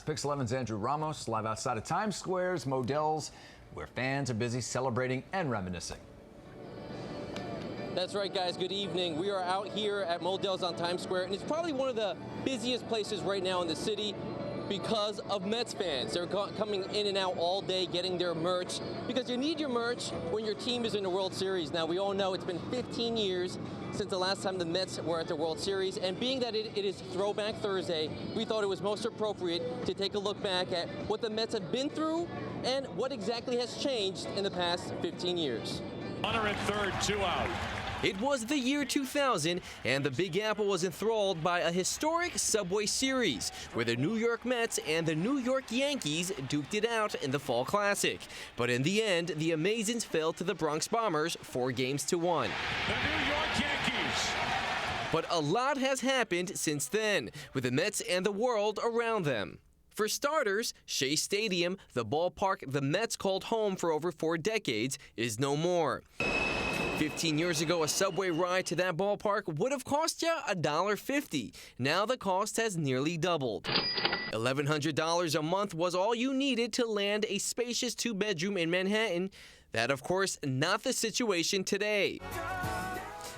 Pix 11's Andrew Ramos, live outside of Times Square's Modell's, where fans are busy celebrating and reminiscing. That's right, guys. Good evening. We are out here at Modell's on Times Square, and it's probably one of the busiest places right now in the city because of Mets fans. They're coming in and out all day getting their merch, because you need your merch when your team is in the World Series. Now, we all know it's been 15 years since the last time the Mets were at the World Series, and being that it is Throwback Thursday, we thought it was most appropriate to take a look back at what the Mets have been through and what exactly has changed in the past 15 years. Runner at third, 2 out. It was the year 2000, and the Big Apple was enthralled by a historic Subway Series, where the New York Mets and the New York Yankees duked it out in the Fall Classic. But in the end, the Amazins fell to the Bronx Bombers 4-1. The New York Yankees. But a lot has happened since then, with the Mets and the world around them. For starters, Shea Stadium, the ballpark the Mets called home for over 4 decades, is no more. 15 years ago, a subway ride to that ballpark would have cost you $1.50. Now the cost has nearly doubled. $1,100 a month was all you needed to land a spacious 2-bedroom in Manhattan. That, of course, not the situation today.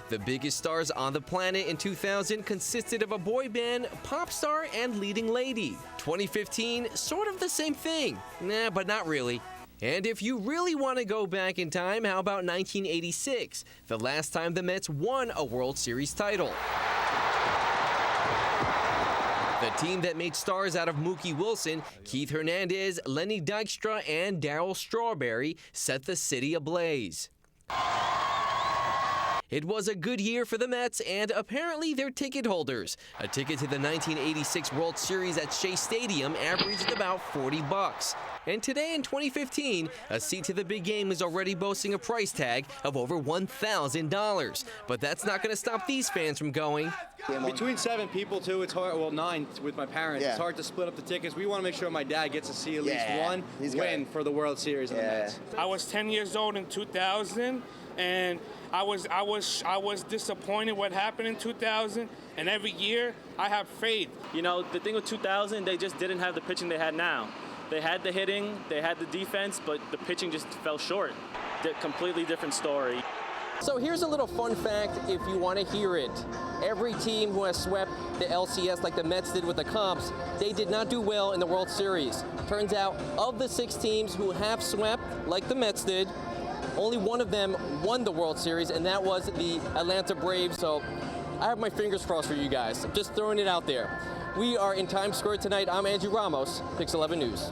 The biggest stars on the planet in 2000 consisted of a boy band, pop star, and leading lady. 2015, sort of the same thing. Nah, but not really. And if you really want to go back in time, how about 1986, the last time the Mets won a World Series title? The team that made stars out of Mookie Wilson, Keith Hernandez, Lenny Dykstra, and Darryl Strawberry set the city ablaze. It was a good year for the Mets and apparently their ticket holders. A ticket to the 1986 World Series at Shea Stadium averaged about $40. And today in 2015, a seat to the big game is already boasting a price tag of over $1,000. But that's not going to stop these fans from going. Between 7 people, too, it's hard. Well, 9 with my parents. Yeah. It's hard to split up the tickets. We want to make sure my dad gets to see at least one He's win got for the World Series of the Mets. I was 10 years old in 2000, and I was disappointed what happened in 2000, and every year I have faith. You know, the thing with 2000, they just didn't have the pitching they had now. They had the hitting, they had the defense, but the pitching just fell short. Completely different story. So here's a little fun fact if you want to hear it. Every team who has swept the LCS like the Mets did with the Cubs, they did not do well in the World Series. Turns out, of the 6 teams who have swept like the Mets did, only one of them won the World Series, and that was the Atlanta Braves. So I have my fingers crossed for you guys. I'm just throwing it out there. We are in Times Square tonight. I'm Andrew Ramos, Pix 11 News.